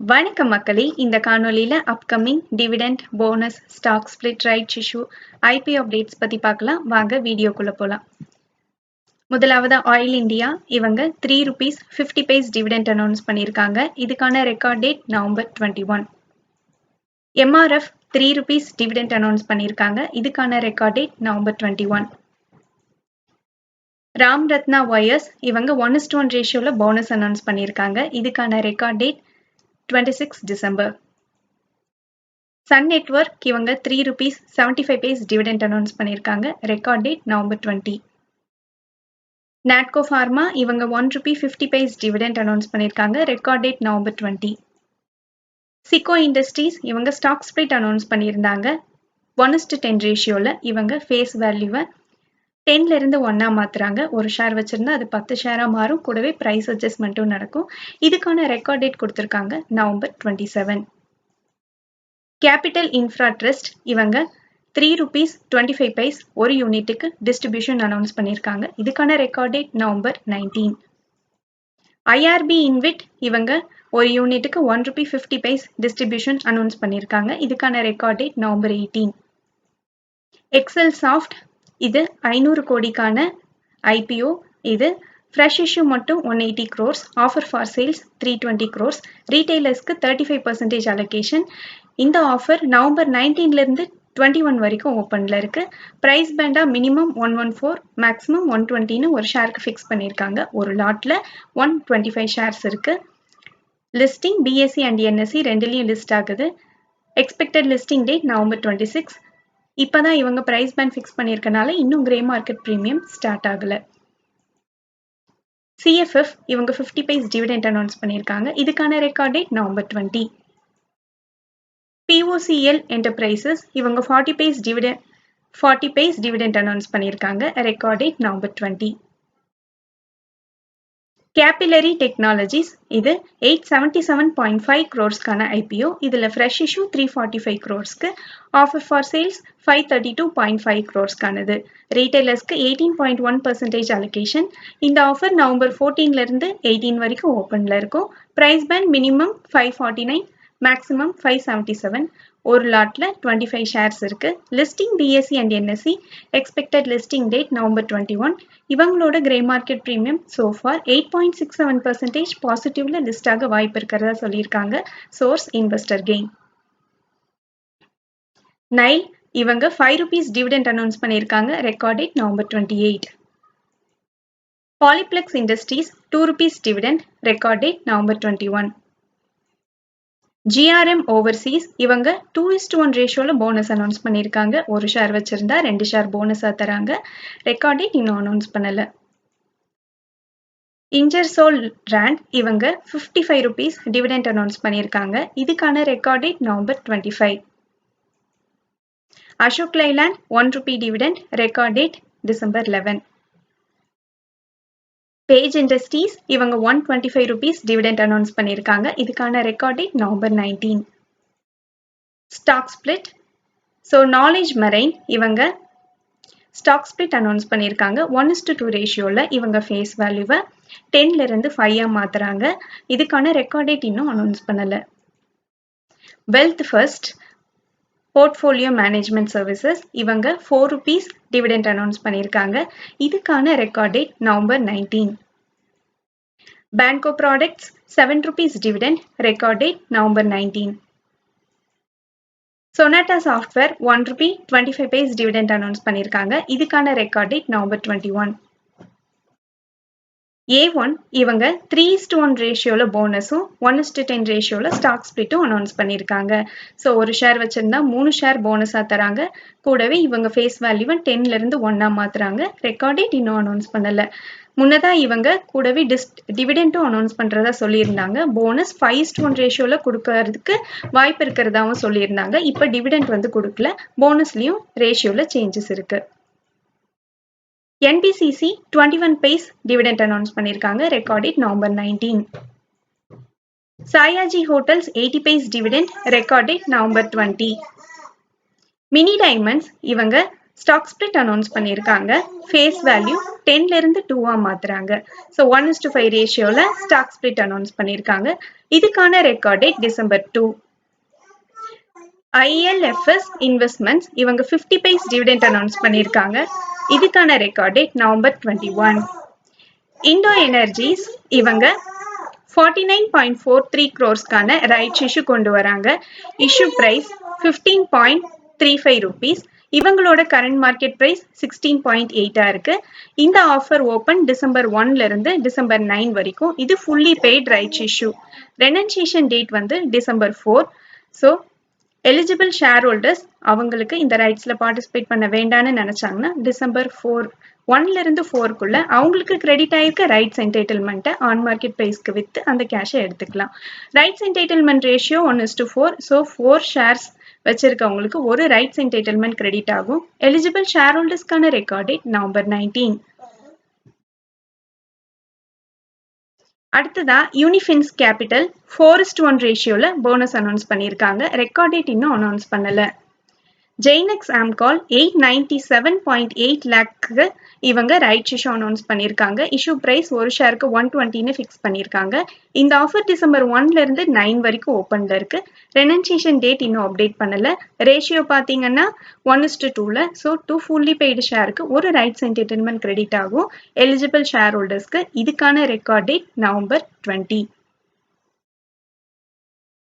வணக்கம் மக்களே, இந்த காணொளியில upcoming dividend, bonus, stock split, rights issue, IPO updates பத்தி பார்க்கலாம். வாங்க வீடியோக்குள்ள போலாம். முதலாவது ஆயில் இந்தியா. இவங்க ₹3.50 டிவிடெண்ட் அனௌன்ஸ் பண்ணியிருக்காங்க. இதுக்கான record date November 21. MRF ₹3 dividend announce பண்ணியிருக்காங்க. இதுக்கான record date November 21. Ram Ratna wires இவங்க 1:1 ரேஷியோல போனஸ் அனௌன்ஸ் பண்ணியிருக்காங்க. இதுக்கான record date 26 December. Sun network இவங்க ₹3.75 டிவிடெண்ட் அனௌன்ஸ் பண்ணியிருக்காங்க. Record date November 20. Natco pharma இவங்க ₹1.50 டிவிடெண்ட் அனௌன்ஸ் பண்ணியிருக்காங்க. Record date November 20. சிக்கோ இண்டஸ்ட்ரீஸ் இவங்க ஸ்டாக் ஸ்பிளிட் அனௌன்ஸ் பண்ணியிருந்தாங்க. 1:10 ரேஷியோல இவங்க ஃபேஸ் வேல்யூவை 10ல இருந்து 1 மாத்துறாங்க. ஒரு ஷேர் வச்சிருந்தா அது 10 ஷேரா மாறும். கூடவே பிரைஸ் அட்ஜஸ்ட்மெண்ட்டும் நடக்கும். இதுக்கான ரெக்கார்ட் டேட் கொடுத்திருக்காங்க நவம்பர் 27. கேபிட்டல் இன்ஃப்ரா ட்ரஸ்ட் இவங்க ₹3.25 ஒரு யூனிட்டுக்கு டிஸ்ட்ரிபியூஷன் அனௌன்ஸ் பண்ணியிருக்காங்க. இதுக்கான record date November 19. IRB InvIT இவங்க ஒரு யூனிட்டுக்கு ₹1.50 டிஸ்ட்ரிபியூஷன் அனௌன்ஸ் பண்ணியிருக்காங்க. இதுக்கான record date November 18. Excel Soft இது 500 கோடிக்கான ஐபிஓ. இது ஃப்ரெஷ் இஷ்யூ மட்டும் 180 crores, offer for sales 320 crores, ரீட்டைலர்ஸ்க்கு 35% அலோகேஷன். இந்த ஆஃபர் நவம்பர் 19ல இருந்து 21 வரைக்கும் ஓப்பன்ல இருக்கு. பிரைஸ் பேண்டா மினிமம் 114, மேக்ஸிமம் 120ன்னு ஒரு ஷேருக்கு ஃபிக்ஸ் பண்ணியிருக்காங்க. ஒரு லாட்ல 125 ஷேர்ஸ் இருக்கு. லிஸ்டிங் பிஎஸ்சி அண்ட் என்எஸ்சி ரெண்டுலையும் லிஸ்ட் ஆகுது. Expected listing date November 26. இப்பதான் இவங்க பிரைஸ் பேண்ட் ஃபிக்ஸ் பண்ணியிருக்கனால இன்னும் கிரே மார்க்கெட் பிரீமியம் ஸ்டார்ட் ஆகல. சிஎஃப்எஃப் இவங்க 50 பைஸ் டிவிடெண்ட் அனௌன்ஸ் பண்ணியிருக்காங்க. இதுக்கான record date November 20. POCL Enterprises இவங்க 40 பைஸ் டிவிடெண்ட் அனௌன்ஸ் பண்ணியிருக்காங்க. Record date November 20. Capillary Technologies இது 877.5 crores-க்கான ஐபிஓ. இதுல ஃப்ரெஷ் இஷ்யூ 345 crores-க்கு, ஆஃபர் ஃபார் சேல்ஸ் 532.5 crores-க்கானது. ரீட்டைலர்ஸ்க்கு 18.1% அலோகேஷன். இந்த ஆஃபர் நவம்பர் 14ல இருந்து 18 வரைக்கும் ஓப்பன்ல இருக்கும். Price band minimum 549, maximum 577. ஒரு லாட்ல 25 ஷேர்ஸ் இருக்கு. Listing BSE and NSE. Expected listing date November 21. இவங்களோட grey market premium so far 8.67% பாசிட்டிவ்ல list ஆக வாய்ப்பு இருக்கிறதா சொல்லியிருக்காங்க. Source investor gain. நைல் இவங்க ₹5 டிவிடெண்ட் அனௌன்ஸ் பண்ணியிருக்காங்க. Record date November 28. Polyplex industries ₹2 dividend. Record date November 21. GRM Overseas இவங்க 2:1 ரேஷியோல போனஸ் அனௌன்ஸ் பண்ணியிருக்காங்க. ஒரு ஷேர் வச்சிருந்தா 2 ஷேர் போனஸா தராங்க. ரெக்கார்ட் டேட் இன்னும் அனௌன்ஸ் பண்ணல. இன்ஜர்சோல் ரேண்ட் இவங்க ₹55 டிவிடெண்ட் அனௌன்ஸ் பண்ணியிருக்காங்க. இதுக்கான record date November 25. Ashok Leyland ₹1 dividend. Record date December 11. Page industries இவங்க ₹125 டிவிடெண்ட் அனௌன்ஸ் பண்ணியிருக்காங்க. இதுக்கான record date November 19. Stock split. Knowledge marine இவங்க ஸ்டாக் ஸ்பிளிட் அனௌன்ஸ் பண்ணியிருக்காங்க. 1:2 ரேஷியோல இவங்க ஃபேஸ் வேல்யூவை 10ல இருந்து 5 மாத்துறாங்க. இதுக்கான ரெக்கார்ட் டேட் இன்னும் அனௌன்ஸ் பண்ணல. Wealth First Portfolio Management Services இவங்க ₹4 டிவிடெண்ட் அனௌன்ஸ் பண்ணியிருக்காங்க. இதுக்கான record date November 19. Banco Products ₹7 dividend. Record date November 19. Sonata Software ₹1.25 dividend announce பண்ணியிருக்காங்க. இதுக்கான ரெக்கார்ட் டேட் நவம்பர் 21. A1 இவங்க 3:1 ரேஷியோல போனஸும் 1:10 ரேஷியோல ஸ்டாக் ஸ்பிளிட்டும் அனௌன்ஸ் பண்ணியிருக்காங்க. ஒரு ஷேர் வச்சிருந்தா 3 ஷேர் போனஸா தராங்க. கூடவே இவங்க ஃபேஸ் வேல்யூவை 10ல இருந்து 1 மாத்துறாங்க. ரெக்கார்ட் டேட் இன்னும் அனௌன்ஸ் பண்ணல. முன்னதா இவங்க கூடவே டிவிடெண்டும் அனௌன்ஸ் பண்றதா சொல்லியிருந்தாங்க. போனஸ் 5:1 ரேஷியோல கொடுக்கறதுக்கு வாய்ப்பு இருக்கிறதாவும் சொல்லியிருந்தாங்க. இப்ப டிவிடெண்ட் வந்து கொடுக்கல. போனஸ்லயும் ரேஷியோல சேஞ்சஸ் இருக்கு. என்பிசிசி 21 பைஸ் டிவிடெண்ட் அனௌன்ஸ் பண்ணியிருக்காங்க. Record date November 19. Sayaji Hotels 80 paise dividend. Record date November 20. Mini Diamonds இவங்க ஸ்டாக் ஸ்பிளிட் அனௌன்ஸ் பண்ணியிருக்காங்க. ஃபேஸ் வேல்யூ 10ல இருந்து 2ஆ மாத்துறாங்க. ஸோ 1:5 ரேஷியோல ஸ்டாக் ஸ்பிளிட் அனௌன்ஸ் பண்ணியிருக்காங்க. இதுக்கான record date December 2. ILFS investments இவங்க 50 பைஸ் டிவிடெண்ட் அனௌன்ஸ் பண்ணியிருக்காங்க. இதுக்கான record date November 21. Indo Energies இவங்க 49.43 crores-க்கான ரைட்ஸ் இஷ்யூ கொண்டு வராங்க. Issue price 15.35 rupees. இவங்களோட கரண்ட் மார்க்கெட் பிரைஸ் 16.8 இருக்கு. இந்த ஆஃபர் ஓபன் December 1ல இருந்து December 9 வரைக்கும். இது fully paid rights issue. Renunciation date வந்து December 4. So eligible shareholders அவங்களுக்கு இந்த ரைட்ஸ்ல பார்ட்டிசிபேட் பண்ண வேண்டாம்னு நினைச்சாங்கன்னா December 1ல இருந்து 4க்குள்ள அவங்களுக்கு கிரெடிட் ஆயிருக்க ரைட்ஸ் என்டைட்டில்மெண்ட்டை ஆன் மார்க்கெட் பிரைஸ்க்கு வித்து அந்த கேஷை எடுத்துக்கலாம். Rights entitlement ratio 1:4. So 4 shares வச்சிருக்கவங்களுக்கு ஒரு ரைட்ஸ் என்டைட்டில்மெண்ட் கிரெடிட் ஆகும். எலிஜிபிள் ஷேர் ஹோல்டர்ஸ்க்கான ரெக்கார்ட் டேட் November 19. அடுத்ததா யூனிஃபின்ஸ் கேபிட்டல் 4:1 ரேஷியோல போனஸ் அனௌன்ஸ் பண்ணியிருக்காங்க. ரெக்கார்ட் டேட் இன்னும் அனௌன்ஸ் பண்ணல. ஜெய்னெக்ஸ் ஆம்கால் 897.8 லேக்கு இவங்க ரைட்ஸ் இஷ்யூ அனௌன்ஸ் பண்ணியிருக்காங்க. இஷ்யூ பிரைஸ் ஒரு ஷேருக்கு 120ன்னு ஃபிக்ஸ் பண்ணியிருக்காங்க. இந்த ஆஃபர் December 1ல இருந்து 9 வரைக்கும் ஓப்பன்ல இருக்கு. ரெனன்சியேஷன் டேட் இன்னும் அப்டேட் பண்ணல. ரேஷியோ பார்த்தீங்கன்னா 1:2ல. ஸோ 2 ஃபுல்லி பெய்டு ஷேருக்கு ஒரு ரைட்ஸ் என்டைட்டில்மெண்ட் கிரெடிட் ஆகும். எலிஜிபிள் ஷேர் ஹோல்டர்ஸ்க்கு இதுக்கான ரெக்கார்ட் டேட் November 20.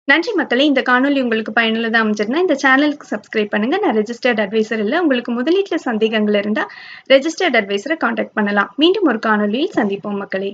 நன்றி மக்களே. இந்த காணொலி உங்களுக்கு பயனுள்ளதா அமைஞ்சிருந்தா இந்த சேனலுக்கு சப்ஸ்கிரைப் பண்ணுங்க. நான் ரெஜிஸ்டர்ட் அட்வைசர் இல்லை. உங்களுக்கு முதலீட்டுல சந்தேகங்கள் இருந்தா ரெஜிஸ்டர்ட் அட்வைசரை காண்டாக்ட் பண்ணலாம். மீண்டும் ஒரு காணொலியில் சந்திப்போம் மக்களே.